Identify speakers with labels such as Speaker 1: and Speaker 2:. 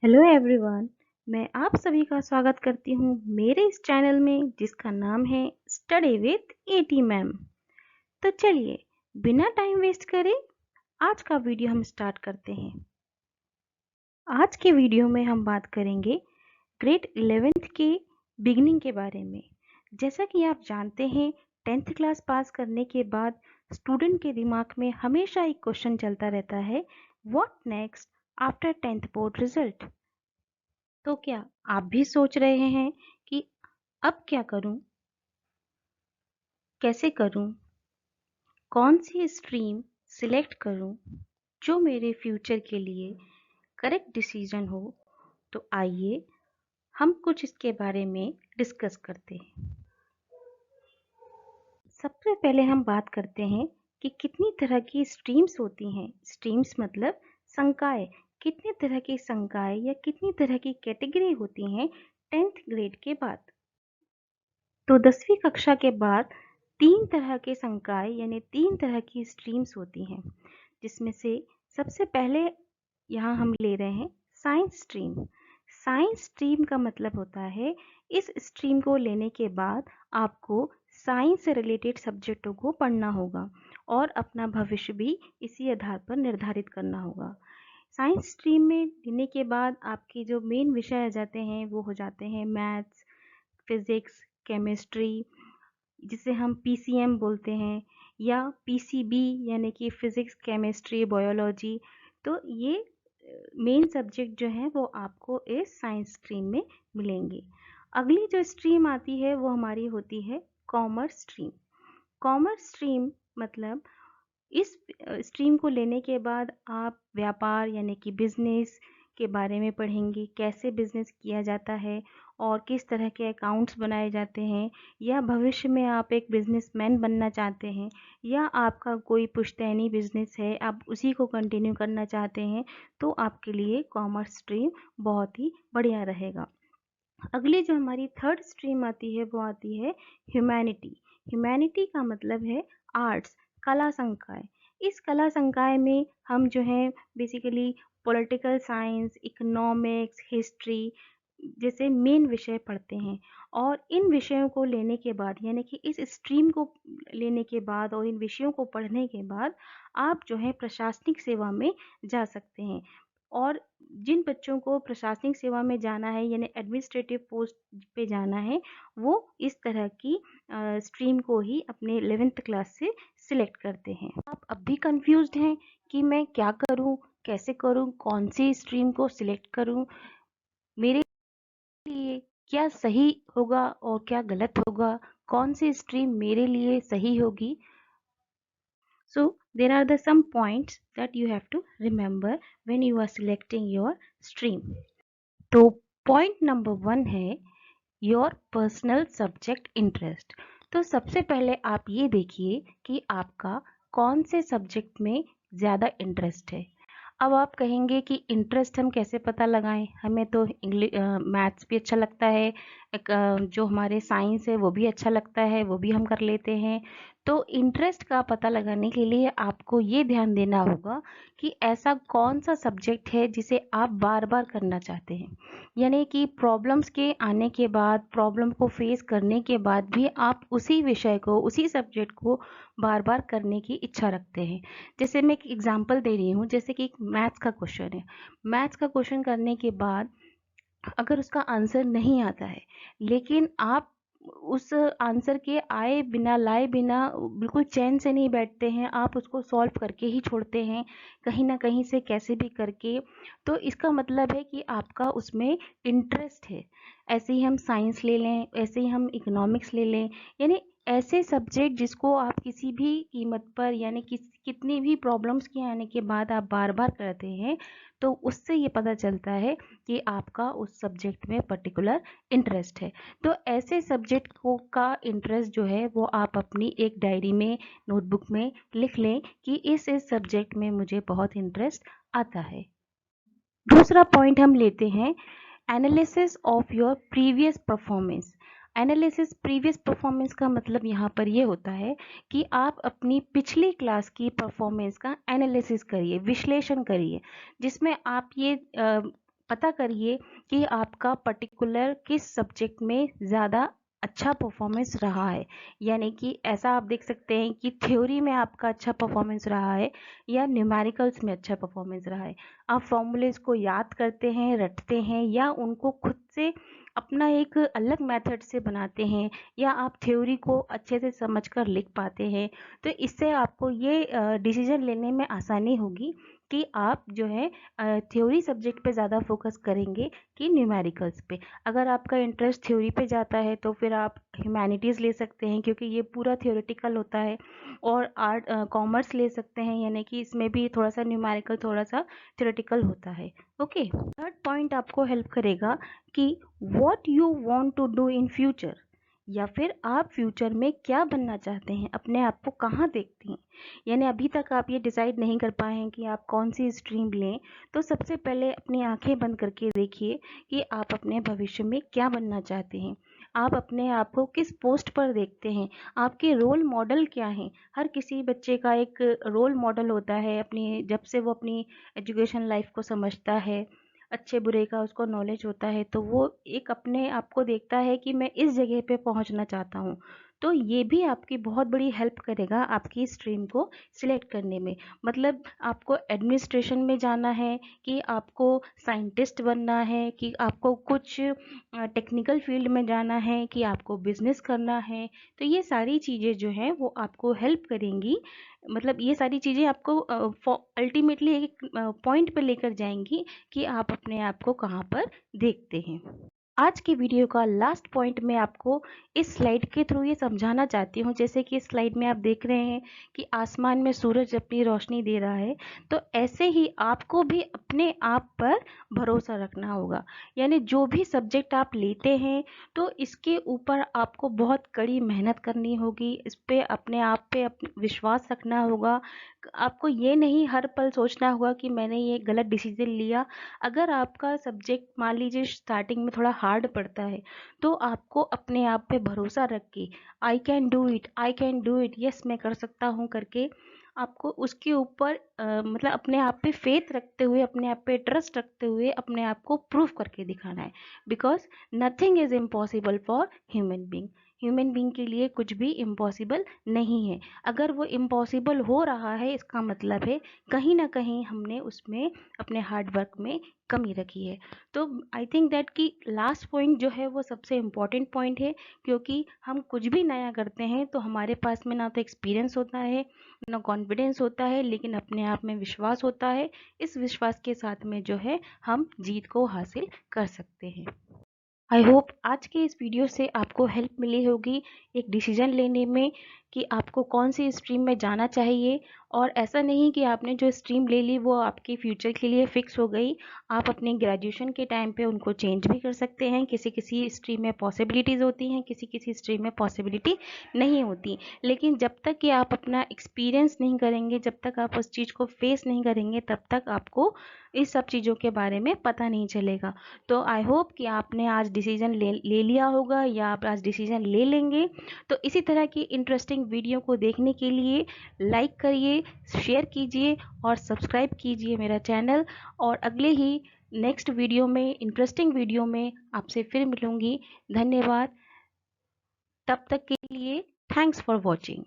Speaker 1: Hello everyone. मैं आप सभी का स्वागत करती हूँ मेरे इस चैनल में जिसका नाम है स्टडी विथ एटी मैम। तो चलिए बिना टाइम वेस्ट करे आज का वीडियो हम स्टार्ट करते हैं। आज के वीडियो में हम बात करेंगे ग्रेड 11th के बिगनिंग के बारे में। जैसा कि आप जानते हैं 10th क्लास पास करने के बाद स्टूडेंट के दिमाग में हमेशा एक क्वेश्चन चलता रहता है, what next after 10th board result. तो क्या आप भी सोच रहे हैं कि अब क्या करूं, कैसे करूं, कौन सी स्ट्रीम सिलेक्ट करूं जो मेरे फ्यूचर के लिए करेक्ट डिसीजन हो। तो आइए हम कुछ इसके बारे में डिस्कस करते हैं। सबसे पहले हम बात करते हैं कि कितनी तरह की स्ट्रीम्स होती हैं। स्ट्रीम्स मतलब संकाय। कितने तरह की संकाय या कितनी तरह की कैटेगरी होती हैं 10th ग्रेड के बाद। तो 10वीं कक्षा के बाद 3 तरह के संकाय यानी 3 तरह की स्ट्रीम्स होती हैं, जिसमें से सबसे पहले यहाँ हम ले रहे हैं साइंस स्ट्रीम। साइंस स्ट्रीम का मतलब होता है इस स्ट्रीम को लेने के बाद आपको साइंस से रिलेटेड सब्जेक्टों को पढ़ना होगा और अपना भविष्य भी इसी आधार पर निर्धारित करना होगा। साइंस स्ट्रीम में लेने के बाद आपके जो मेन विषय आ जाते हैं वो हो जाते हैं मैथ्स, फिजिक्स, केमिस्ट्री, जिसे हम पीसीएम बोलते हैं, या पीसीबी यानी कि फिजिक्स, केमिस्ट्री, बायोलॉजी। तो ये मेन सब्जेक्ट जो हैं वो आपको इस साइंस स्ट्रीम में मिलेंगे। अगली जो स्ट्रीम आती है वो हमारी होती है कॉमर्स स्ट्रीम। कॉमर्स स्ट्रीम मतलब इस स्ट्रीम को लेने के बाद आप व्यापार यानी कि बिजनेस के बारे में पढ़ेंगे, कैसे बिजनेस किया जाता है और किस तरह के अकाउंट्स बनाए जाते हैं, या भविष्य में आप एक बिजनेसमैन बनना चाहते हैं या आपका कोई पुश्तैनी बिजनेस है आप उसी को कंटिन्यू करना चाहते हैं, तो आपके लिए कॉमर्स स्ट्रीम बहुत ही बढ़िया रहेगा। अगली जो हमारी थर्ड स्ट्रीम आती है वो आती है ह्यूमैनिटी। ह्यूमैनिटी का मतलब है आर्ट्स, कला संकाय। इस कला संकाय में हम जो है basically political science, economics, history जैसे मेन विषय पढ़ते हैं। और इन विषयों को लेने के बाद यानी कि इस स्ट्रीम को लेने के बाद और इन विषयों को पढ़ने के बाद आप जो है प्रशासनिक सेवा में जा सकते हैं। और जिन बच्चों को प्रशासनिक सेवा में जाना है यानी एडमिनिस्ट्रेटिव पोस्ट पे जाना है, वो इस तरह की स्ट्रीम को ही अपने 11th क्लास से सिलेक्ट करते हैं। आप अब भी कंफ्यूज्ड हैं कि मैं क्या करूं, कैसे करूं, कौन सी स्ट्रीम को सिलेक्ट करूं, मेरे लिए क्या सही होगा और क्या गलत होगा, कौन सी स्ट्रीम मेरे लिए सही होगी। So there are the some points that you have to remember when you are selecting your stream. तो पॉइंट नंबर 1 है योर पर्सनल सब्जेक्ट इंटरेस्ट। तो सबसे पहले आप ये देखिए कि आपका कौन से सब्जेक्ट में ज़्यादा इंटरेस्ट है। अब आप कहेंगे कि इंटरेस्ट हम कैसे पता लगाएं, हमें तो इंग्लिश मैथ्स भी अच्छा लगता है, जो हमारे साइंस है वो भी अच्छा लगता है, वो भी हम कर लेते हैं। तो इंटरेस्ट का पता लगाने के लिए आपको ये ध्यान देना होगा कि ऐसा कौन सा सब्जेक्ट है जिसे आप बार बार करना चाहते हैं, यानी कि प्रॉब्लम्स के आने के बाद, प्रॉब्लम को फेस करने के बाद भी आप उसी विषय को, उसी सब्जेक्ट को बार बार करने की इच्छा रखते हैं। जैसे मैं एक एग्जांपल दे रही हूँ, जैसे कि एक मैथ्स का क्वेश्चन है। मैथ्स का क्वेश्चन करने के बाद अगर उसका आंसर नहीं आता है, लेकिन आप उस आंसर के आए बिना, लाए बिना बिल्कुल चैन से नहीं बैठते हैं, आप उसको सॉल्व करके ही छोड़ते हैं, कहीं ना कहीं से कैसे भी करके। तो इसका मतलब है कि आपका उसमें इंटरेस्ट है। ऐसे ही हम साइंस ले लें, ऐसे ही हम इकोनॉमिक्स ले लें, यानी ऐसे सब्जेक्ट जिसको आप किसी भी कीमत पर यानी कितनी भी प्रॉब्लम्स के आने के बाद आप बार बार करते हैं, तो उससे ये पता चलता है कि आपका उस सब्जेक्ट में पर्टिकुलर इंटरेस्ट है। तो ऐसे सब्जेक्ट को का इंटरेस्ट जो है वो आप अपनी एक डायरी में, नोटबुक में लिख लें कि इस सब्जेक्ट में मुझे बहुत इंटरेस्ट आता है। दूसरा पॉइंट हम लेते हैं analysis of your previous performance. Analysis previous performance का मतलब यहाँ पर ये होता है कि आप अपनी पिछली क्लास की परफॉर्मेंस का एनालिसिस करिए, विश्लेषण करिए, जिसमें आप ये पता करिए कि आपका पर्टिकुलर किस सब्जेक्ट में ज़्यादा अच्छा परफॉर्मेंस रहा है। यानी कि ऐसा आप देख सकते हैं कि थ्योरी में आपका अच्छा परफॉर्मेंस रहा है या न्यूमेरिकल्स में अच्छा परफॉर्मेंस रहा है। आप फॉर्मूलेज को याद करते हैं, रटते हैं, या उनको खुद से अपना एक अलग मेथड से बनाते हैं, या आप थ्योरी को अच्छे से समझकर लिख पाते हैं। तो इससे आपको ये डिसीजन लेने में आसानी होगी कि आप जो है थ्योरी सब्जेक्ट पे ज़्यादा फोकस करेंगे कि न्यूमेरिकल्स पे। अगर आपका इंटरेस्ट थ्योरी पे जाता है तो फिर आप ह्यूमैनिटीज़ ले सकते हैं, क्योंकि ये पूरा थ्योरेटिकल होता है। और आर्ट कॉमर्स ले सकते हैं, यानी कि इसमें भी थोड़ा सा न्यूमेरिकल, थोड़ा सा थ्योरेटिकल होता है। ओके, थर्ड पॉइंट आपको हेल्प करेगा कि what you want to do in future, या फिर आप फ्यूचर में क्या बनना चाहते हैं, अपने आप को कहाँ देखते हैं। यानी अभी तक आप ये डिसाइड नहीं कर पाए हैं कि आप कौन सी स्ट्रीम लें, तो सबसे पहले अपनी आंखें बंद करके देखिए कि आप अपने भविष्य में क्या बनना चाहते हैं। आप अपने आप को किस पोस्ट पर देखते हैं, आपके रोल मॉडल क्या हैं। हर किसी बच्चे का एक रोल मॉडल होता है, अपनी जब से वो अपनी एजुकेशन लाइफ को समझता है, अच्छे बुरे का उसको नॉलेज होता है, तो वो एक अपने आप को देखता है कि मैं इस जगह पे पहुंचना चाहता हूँ। तो ये भी आपकी बहुत बड़ी हेल्प करेगा आपकी स्ट्रीम को सिलेक्ट करने में। मतलब आपको एडमिनिस्ट्रेशन में जाना है, कि आपको साइंटिस्ट बनना है, कि आपको कुछ टेक्निकल फील्ड में जाना है, कि आपको बिजनेस करना है। तो ये सारी चीज़ें जो हैं वो आपको हेल्प करेंगी। मतलब ये सारी चीज़ें आपको अल्टीमेटली एक पॉइंट पे लेकर जाएंगी कि आप अपने आप को कहाँ पर देखते हैं। आज की वीडियो का लास्ट पॉइंट मैं आपको इस स्लाइड के थ्रू ये समझाना चाहती हूँ। जैसे कि इस स्लाइड में आप देख रहे हैं कि आसमान में सूरज अपनी रोशनी दे रहा है, तो ऐसे ही आपको भी अपने आप पर भरोसा रखना होगा। यानी जो भी सब्जेक्ट आप लेते हैं, तो इसके ऊपर आपको बहुत कड़ी मेहनत करनी होगी, इस पे अपने आप पे विश्वास रखना होगा। आपको ये नहीं हर पल सोचना होगा कि मैंने ये गलत डिसीजन लिया। अगर आपका सब्जेक्ट मान लीजिए स्टार्टिंग में थोड़ा हार्ड पड़ता है, तो आपको अपने आप पे भरोसा रख के I can do it, I can do it, yes मैं कर सकता हूँ करके आपको उसके ऊपर मतलब अपने आप पे फेथ रखते हुए, अपने आप पे ट्रस्ट रखते हुए अपने आप को प्रूव करके दिखाना है। Because nothing is impossible for human being. Human being के लिए कुछ भी इम्पॉसिबल नहीं है। अगर वो इम्पॉसिबल हो रहा है, इसका मतलब है कहीं ना कहीं हमने उसमें अपने हार्ड वर्क में कमी रखी है। तो आई थिंक दैट कि लास्ट पॉइंट जो है वो सबसे इम्पॉर्टेंट पॉइंट है, क्योंकि हम कुछ भी नया करते हैं तो हमारे पास में ना तो एक्सपीरियंस होता है, ना कॉन्फिडेंस होता है, लेकिन अपने आप में विश्वास होता है। इस विश्वास के साथ में जो है हम जीत को हासिल कर सकते हैं। आई होप आज के इस वीडियो से आपको हेल्प मिली होगी एक डिसीजन लेने में कि आपको कौन सी स्ट्रीम में जाना चाहिए। और ऐसा नहीं कि आपने जो स्ट्रीम ले ली वो आपके फ्यूचर के लिए फिक्स हो गई। आप अपने ग्रेजुएशन के टाइम पे उनको चेंज भी कर सकते हैं। किसी किसी स्ट्रीम में पॉसिबिलिटीज़ होती हैं, किसी किसी स्ट्रीम में पॉसिबिलिटी नहीं होती। लेकिन जब तक कि आप अपना एक्सपीरियंस नहीं करेंगे, जब तक आप उस चीज़ को फेस नहीं करेंगे, तब तक आपको इस सब चीज़ों के बारे में पता नहीं चलेगा। तो आई होप कि आपने आज डिसीजन ले लिया होगा, या आप आज डिसीजन ले लेंगे। तो इसी तरह की इंटरेस्टिंग वीडियो को देखने के लिए लाइक करिए, शेयर कीजिए और सब्सक्राइब कीजिए मेरा चैनल। और अगले ही नेक्स्ट वीडियो में, इंटरेस्टिंग वीडियो में आपसे फिर मिलूंगी। धन्यवाद। तब तक के लिए थैंक्स फॉर वॉचिंग।